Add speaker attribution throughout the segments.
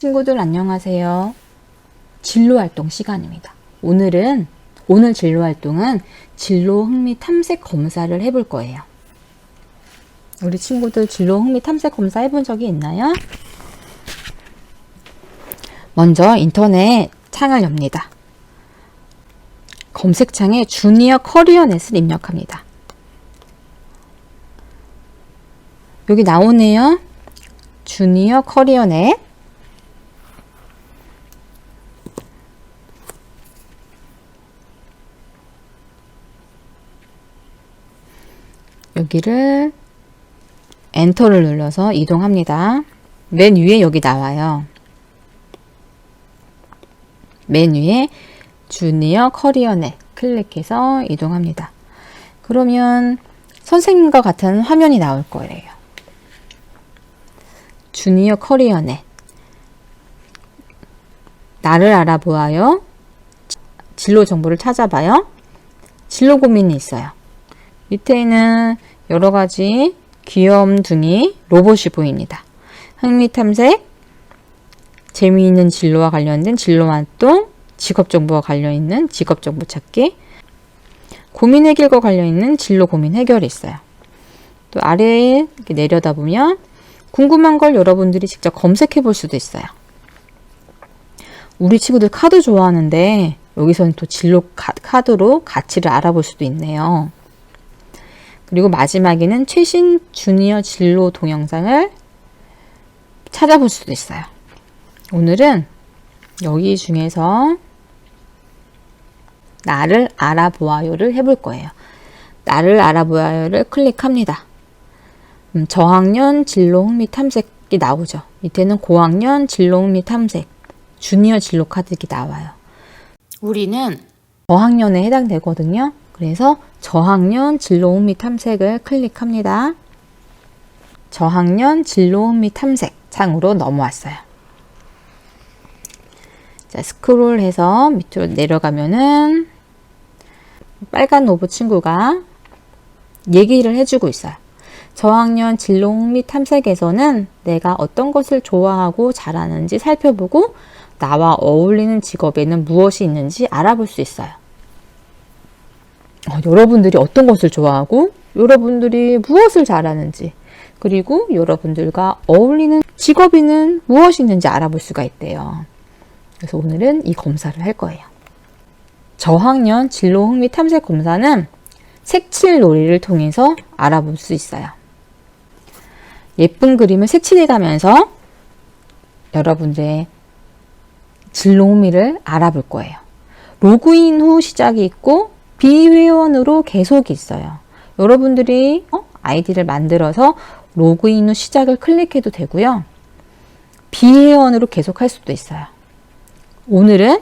Speaker 1: 친구들 안녕하세요. 진로활동 시간입니다. 오늘 진로활동은 진로 흥미 탐색 검사를 해볼 거예요. 우리 친구들 진로 흥미 탐색 검사 해본 적이 있나요? 먼저 인터넷 창을 엽니다. 검색창에 주니어 커리어넷을 입력합니다. 여기 나오네요. 주니어 커리어넷. 여기를 엔터를 눌러서 이동합니다. 맨 위에 여기 나와요. 맨 위에 주니어 커리어넷 클릭해서 이동합니다. 그러면 선생님과 같은 화면이 나올 거예요. 주니어 커리어넷. 나를 알아보아요. 진로 정보를 찾아봐요. 진로 고민이 있어요. 밑에는 여러 가지 귀염둥이 로봇이 보입니다. 흥미탐색, 재미있는 진로와 관련된 진로활동, 직업정보와 관련있는 직업정보 찾기, 고민 해결과 관련있는 진로 고민 해결이 있어요. 또 아래에 이렇게 내려다보면 궁금한 걸 여러분들이 직접 검색해 볼 수도 있어요. 우리 친구들 카드 좋아하는데 여기서는 또 진로 카드로 가치를 알아볼 수도 있네요. 그리고 마지막에는 최신 주니어 진로 동영상을 찾아볼 수도 있어요. 오늘은 여기 중에서 나를 알아보아요를 해볼 거예요. 나를 알아보아요를 클릭합니다. 저학년 진로 흥미 탐색이 나오죠. 밑에는 고학년 진로 흥미 탐색, 주니어 진로 카드가 나와요. 우리는 저학년에 해당되거든요. 그래서 저학년 진로 흥미 탐색을 클릭합니다. 저학년 진로 흥미 탐색 창으로 넘어왔어요. 자, 스크롤해서 밑으로 내려가면은 빨간 로봇 친구가 얘기를 해주고 있어요. 저학년 진로 흥미 탐색에서는 내가 어떤 것을 좋아하고 잘하는지 살펴보고 나와 어울리는 직업에는 무엇이 있는지 알아볼 수 있어요. 여러분들이 어떤 것을 좋아하고 여러분들이 무엇을 잘하는지 그리고 여러분들과 어울리는 직업에는 무엇이 있는지 알아볼 수가 있대요. 그래서 오늘은 이 검사를 할 거예요. 저학년 진로 흥미 탐색 검사는 색칠 놀이를 통해서 알아볼 수 있어요. 예쁜 그림을 색칠해 가면서 여러분들의 진로 흥미를 알아볼 거예요. 로그인 후 시작이 있고 비회원으로 계속이 있어요. 여러분들이 아이디를 만들어서 로그인 후 시작을 클릭해도 되고요. 비회원으로 계속할 수도 있어요. 오늘은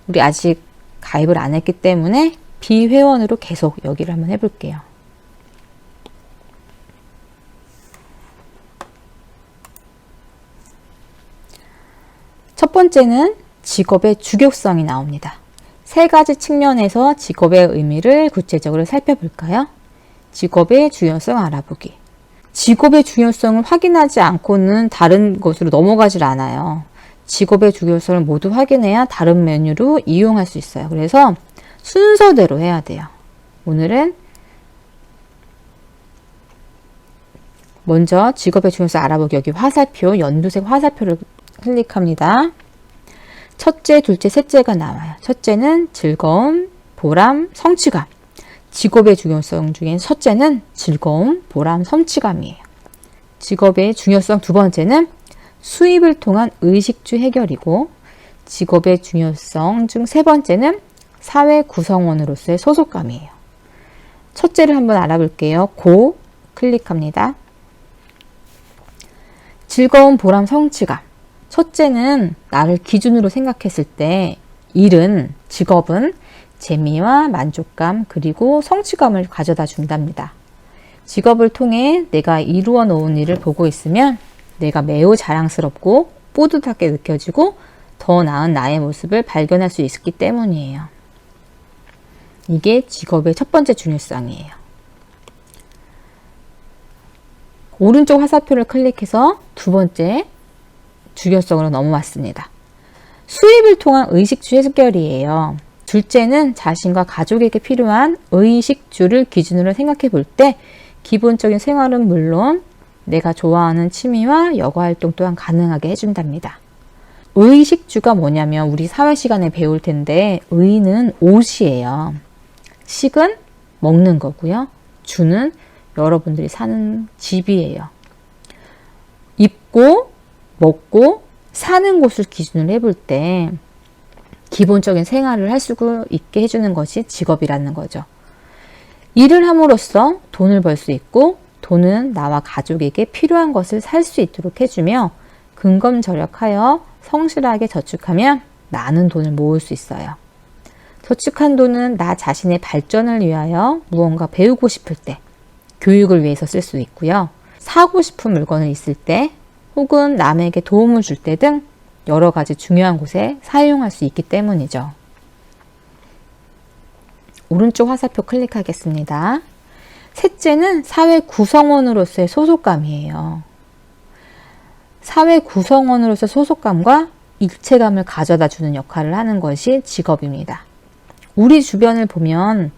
Speaker 1: 우리 아직 가입을 안 했기 때문에 비회원으로 계속 여기를 한번 해볼게요. 첫 번째는 직업의 주격성이 나옵니다. 세 가지 측면에서 직업의 의미를 구체적으로 살펴볼까요? 직업의 중요성 알아보기. 직업의 중요성을 확인하지 않고는 다른 것으로 넘어가질 않아요. 직업의 중요성을 모두 확인해야 다른 메뉴로 이용할 수 있어요. 그래서 순서대로 해야 돼요. 오늘은 먼저 직업의 중요성 알아보기 여기 화살표, 연두색 화살표를 클릭합니다. 첫째, 둘째, 셋째가 나와요. 첫째는 즐거움, 보람, 성취감. 직업의 중요성 중에 첫째는 즐거움, 보람, 성취감이에요. 직업의 중요성 두 번째는 수입을 통한 의식주 해결이고 직업의 중요성 중 세 번째는 사회 구성원으로서의 소속감이에요. 첫째를 한번 알아볼게요. 고 클릭합니다. 즐거움, 보람, 성취감. 첫째는 나를 기준으로 생각했을 때 일은, 직업은 재미와 만족감 그리고 성취감을 가져다 준답니다. 직업을 통해 내가 이루어 놓은 일을 보고 있으면 내가 매우 자랑스럽고 뿌듯하게 느껴지고 더 나은 나의 모습을 발견할 수 있기 때문이에요. 이게 직업의 첫 번째 중요성이에요. 오른쪽 화살표를 클릭해서 두 번째 주결성으로 넘어왔습니다. 수입을 통한 의식주 해결이에요. 둘째는 자신과 가족에게 필요한 의식주를 기준으로 생각해 볼 때 기본적인 생활은 물론 내가 좋아하는 취미와 여가활동 또한 가능하게 해준답니다. 의식주가 뭐냐면 우리 사회 시간에 배울 텐데 의는 옷이에요. 식은 먹는 거고요. 주는 여러분들이 사는 집이에요. 입고 먹고 사는 곳을 기준으로 해볼 때 기본적인 생활을 할 수 있게 해주는 것이 직업이라는 거죠. 일을 함으로써 돈을 벌 수 있고 돈은 나와 가족에게 필요한 것을 살 수 있도록 해주며 근검절약하여 성실하게 저축하면 많은 돈을 모을 수 있어요. 저축한 돈은 나 자신의 발전을 위하여 무언가 배우고 싶을 때 교육을 위해서 쓸 수 있고요. 사고 싶은 물건을 있을 때 혹은 남에게 도움을 줄 때 등 여러 가지 중요한 곳에 사용할 수 있기 때문이죠. 오른쪽 화살표 클릭하겠습니다. 셋째는 사회 구성원으로서의 소속감이에요. 사회 구성원으로서 소속감과 일체감을 가져다 주는 역할을 하는 것이 직업입니다. 우리 주변을 보면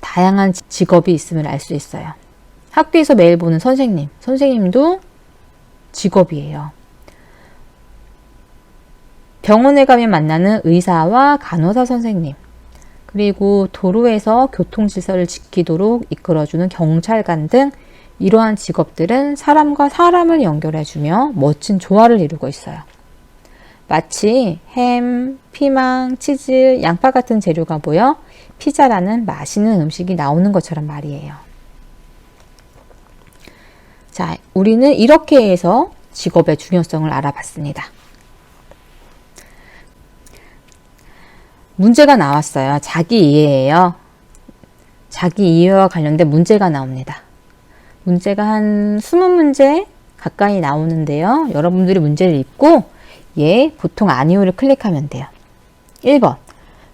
Speaker 1: 다양한 직업이 있음을 알 수 있어요. 학교에서 매일 보는 선생님도 직업이에요. 병원에 가면 만나는 의사와 간호사 선생님, 그리고 도로에서 교통질서를 지키도록 이끌어주는 경찰관 등 이러한 직업들은 사람과 사람을 연결해주며 멋진 조화를 이루고 있어요. 마치 햄, 피망, 치즈, 양파 같은 재료가 모여 피자라는 맛있는 음식이 나오는 것처럼 말이에요. 자, 우리는 이렇게 해서 직업의 중요성을 알아봤습니다. 문제가 나왔어요. 자기 이해예요. 자기 이해와 관련된 문제가 나옵니다. 문제가 한 20문제 가까이 나오는데요. 여러분들이 문제를 읽고 보통 아니오를 클릭하면 돼요. 1번.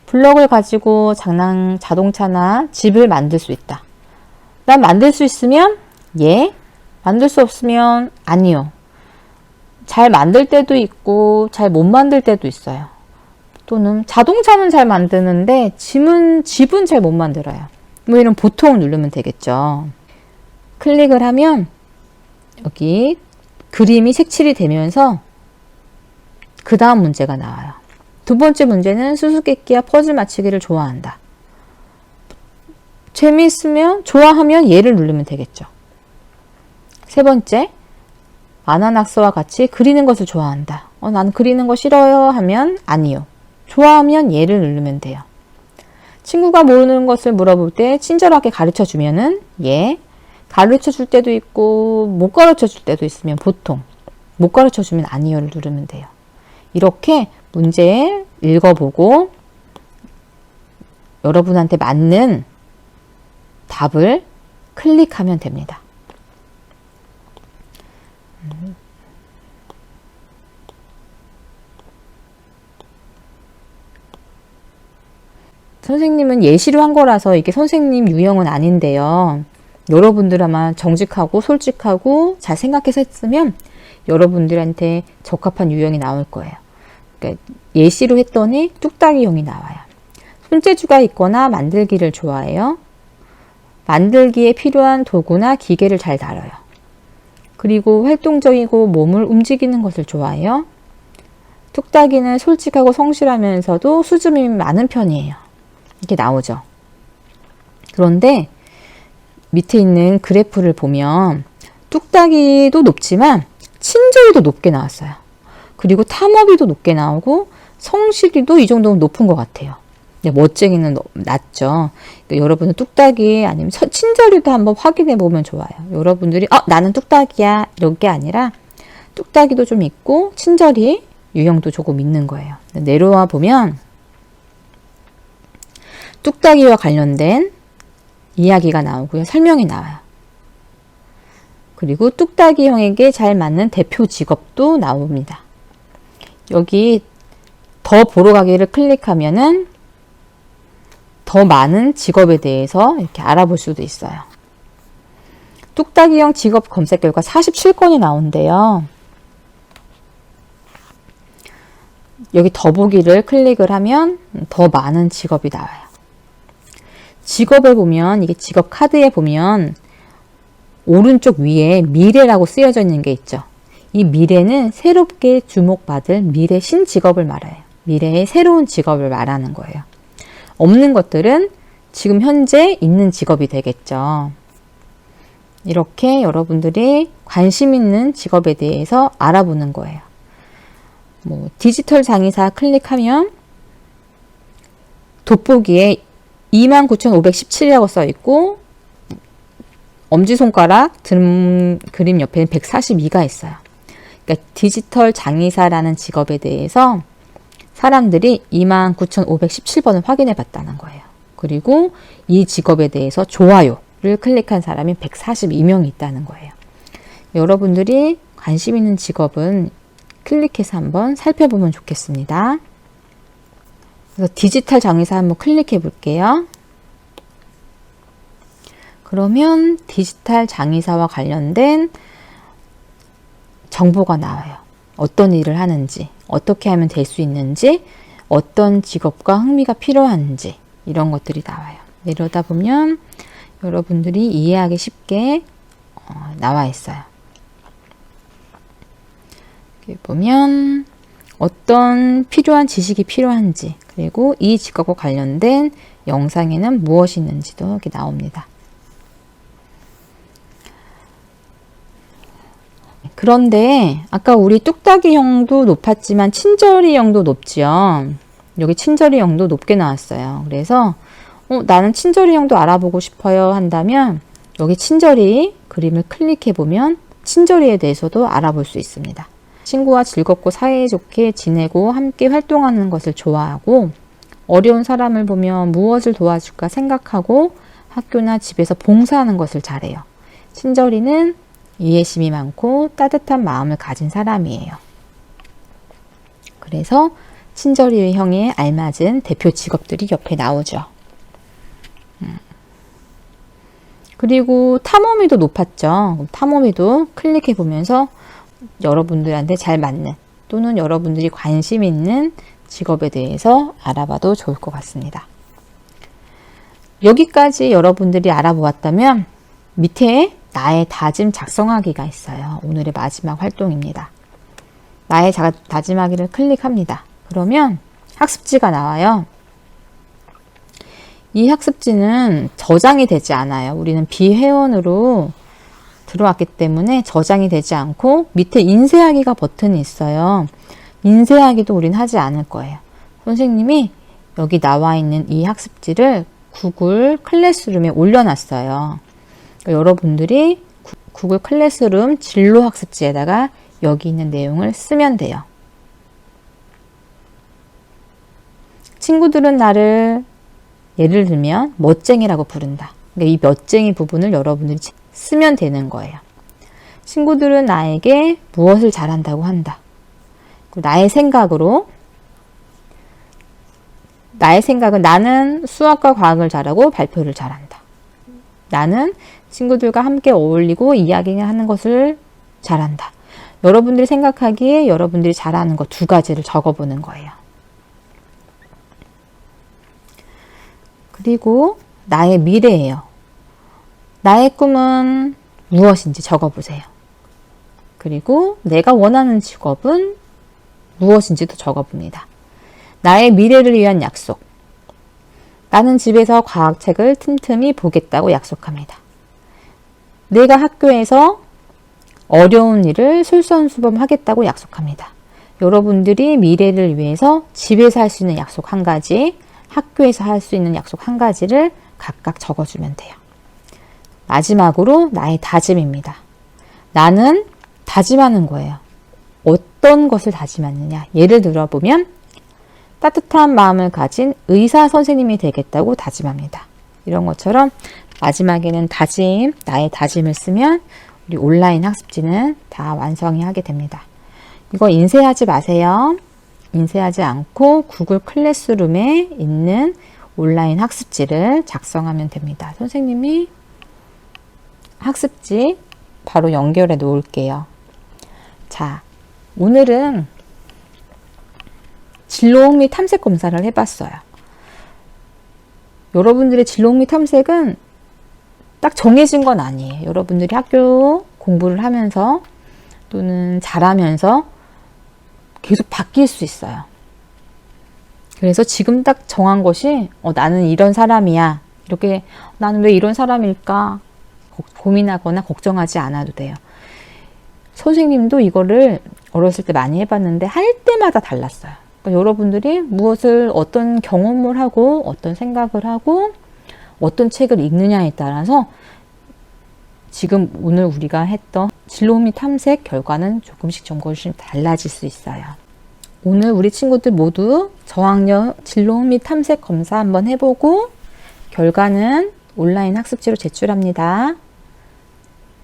Speaker 1: 블럭을 가지고 자동차나 집을 만들 수 있다. 난 만들 수 있으면 만들 수 없으면 아니요. 잘 만들 때도 있고 잘 못 만들 때도 있어요. 또는 자동차는 잘 만드는데 집은 잘 못 만들어요. 뭐 이런 보통을 누르면 되겠죠. 클릭을 하면 여기 그림이 색칠이 되면서 그 다음 문제가 나와요. 두 번째 문제는 수수께끼와 퍼즐 맞추기를 좋아한다. 재미있으면 좋아하면 얘를 누르면 되겠죠. 세 번째, 만화낙서와 같이 그리는 것을 좋아한다. 나는 그리는 거 싫어요 하면 아니요. 좋아하면 얘를 누르면 돼요. 친구가 모르는 것을 물어볼 때 친절하게 가르쳐 주면은 가르쳐 줄 때도 있고 못 가르쳐 줄 때도 있으면 보통 못 가르쳐 주면 아니요를 누르면 돼요. 이렇게 문제 읽어보고 여러분한테 맞는 답을 클릭하면 됩니다. 선생님은 예시로 한 거라서 이게 선생님 유형은 아닌데요. 여러분들 아마 정직하고 솔직하고 잘 생각해서 했으면 여러분들한테 적합한 유형이 나올 거예요. 그러니까 예시로 했더니 뚝딱이형이 나와요. 손재주가 있거나 만들기를 좋아해요. 만들기에 필요한 도구나 기계를 잘 다뤄요. 그리고 활동적이고 몸을 움직이는 것을 좋아해요. 뚝딱이는 솔직하고 성실하면서도 수줍음이 많은 편이에요. 이렇게 나오죠. 그런데 밑에 있는 그래프를 보면 뚝딱이도 높지만 친절도 높게 나왔어요. 그리고 탐험이도 높게 나오고 성실이도 이 정도면 높은 것 같아요. 멋쟁이는 낮죠. 그러니까 여러분은 뚝딱이 아니면 친절이도 한번 확인해 보면 좋아요. 여러분들이 나는 뚝딱이야 이런 게 아니라 뚝딱이도 좀 있고 친절이 유형도 조금 있는 거예요. 내려와 보면 뚝딱이와 관련된 이야기가 나오고요. 설명이 나와요. 그리고 뚝딱이형에게 잘 맞는 대표 직업도 나옵니다. 여기 더 보러 가기를 클릭하면은 더 많은 직업에 대해서 이렇게 알아볼 수도 있어요. 뚝딱이형 직업 검색 결과 47건이 나온대요. 여기 더보기를 클릭을 하면 더 많은 직업이 나와요. 직업에 보면, 이게 직업 카드에 보면 오른쪽 위에 미래라고 쓰여져 있는 게 있죠. 이 미래는 새롭게 주목받을 미래 신직업을 말해요. 미래의 새로운 직업을 말하는 거예요. 없는 것들은 지금 현재 있는 직업이 되겠죠. 이렇게 여러분들이 관심 있는 직업에 대해서 알아보는 거예요. 뭐 디지털 장의사 클릭하면 돋보기에 29,517이라고 써 있고 엄지손가락 그림 옆에는 142가 있어요. 그러니까 디지털 장의사라는 직업에 대해서 사람들이 29,517번을 확인해 봤다는 거예요. 그리고 이 직업에 대해서 좋아요를 클릭한 사람이 142명이 있다는 거예요. 여러분들이 관심 있는 직업은 클릭해서 한번 살펴보면 좋겠습니다. 그래서 디지털 장의사 한번 클릭해 볼게요. 그러면 디지털 장의사와 관련된 정보가 나와요. 어떤 일을 하는지, 어떻게 하면 될 수 있는지, 어떤 직업과 흥미가 필요한지 이런 것들이 나와요. 이러다 보면 여러분들이 이해하기 쉽게 나와 있어요. 여기 보면 어떤 필요한 지식이 필요한지, 그리고 이 직업과 관련된 영상에는 무엇이 있는지도 이렇게 나옵니다. 그런데 아까 우리 뚝딱이형도 높았지만 친절이형도 높지요. 여기 친절이형도 높게 나왔어요. 그래서 나는 친절이형도 알아보고 싶어요 한다면 여기 친절이 그림을 클릭해 보면 친절이에 대해서도 알아볼 수 있습니다. 친구와 즐겁고 사이좋게 지내고 함께 활동하는 것을 좋아하고 어려운 사람을 보면 무엇을 도와줄까 생각하고 학교나 집에서 봉사하는 것을 잘해요. 친절이는 이해심이 많고 따뜻한 마음을 가진 사람이에요. 그래서 친절이형에 알맞은 대표 직업들이 옆에 나오죠. 그리고 탐험이도 높았죠. 탐험이도 클릭해 보면서 여러분들한테 잘 맞는 또는 여러분들이 관심 있는 직업에 대해서 알아봐도 좋을 것 같습니다. 여기까지 여러분들이 알아보았다면 밑에 나의 다짐 작성하기가 있어요. 오늘의 마지막 활동입니다. 나의 다짐하기를 클릭합니다. 그러면 학습지가 나와요. 이 학습지는 저장이 되지 않아요. 우리는 비회원으로 들어왔기 때문에 저장이 되지 않고 밑에 인쇄하기가 버튼이 있어요. 인쇄하기도 우린 하지 않을 거예요. 선생님이 여기 나와 있는 이 학습지를 구글 클래스룸에 올려놨어요. 그러니까 여러분들이 구글 클래스룸 진로 학습지에다가 여기 있는 내용을 쓰면 돼요. 친구들은 나를 예를 들면 멋쟁이라고 부른다. 그러니까 이 멋쟁이 부분을 여러분들이 쓰면 되는 거예요. 친구들은 나에게 무엇을 잘한다고 한다. 나의 생각은 나는 수학과 과학을 잘하고 발표를 잘한다. 나는 친구들과 함께 어울리고 이야기하는 것을 잘한다. 여러분들이 생각하기에 여러분들이 잘하는 것 두 가지를 적어보는 거예요. 그리고 나의 미래예요. 나의 꿈은 무엇인지 적어보세요. 그리고 내가 원하는 직업은 무엇인지도 적어봅니다. 나의 미래를 위한 약속. 나는 집에서 과학책을 틈틈이 보겠다고 약속합니다. 내가 학교에서 어려운 일을 솔선수범하겠다고 약속합니다. 여러분들이 미래를 위해서 집에서 할 수 있는 약속 한 가지, 학교에서 할 수 있는 약속 한 가지를 각각 적어주면 돼요. 마지막으로 나의 다짐입니다. 나는 다짐하는 거예요. 어떤 것을 다짐하느냐. 예를 들어보면 따뜻한 마음을 가진 의사 선생님이 되겠다고 다짐합니다. 이런 것처럼 마지막에는 다짐, 나의 다짐을 쓰면 우리 온라인 학습지는 다 완성이 하게 됩니다. 이거 인쇄하지 마세요. 인쇄하지 않고 구글 클래스룸에 있는 온라인 학습지를 작성하면 됩니다. 선생님이 학습지 바로 연결해 놓을게요. 자, 오늘은 진로 흥미 탐색 검사를 해봤어요. 여러분들의 진로 흥미 탐색은 딱 정해진 건 아니에요. 여러분들이 학교 공부를 하면서 또는 잘하면서 계속 바뀔 수 있어요. 그래서 지금 딱 정한 것이 나는 이런 사람이야. 이렇게 나는 왜 이런 사람일까 고민하거나 걱정하지 않아도 돼요. 선생님도 이거를 어렸을 때 많이 해봤는데 할 때마다 달랐어요. 그러니까 여러분들이 무엇을 어떤 경험을 하고 어떤 생각을 하고 어떤 책을 읽느냐에 따라서 지금 오늘 우리가 했던 진로 흥미 탐색 결과는 조금씩 달라질 수 있어요. 오늘 우리 친구들 모두 저학년 진로 흥미 탐색 검사 한번 해보고 결과는 온라인 학습지로 제출합니다.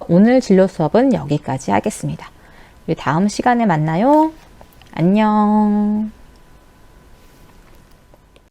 Speaker 1: 오늘 진로 수업은 여기까지 하겠습니다. 우리 다음 시간에 만나요. 안녕.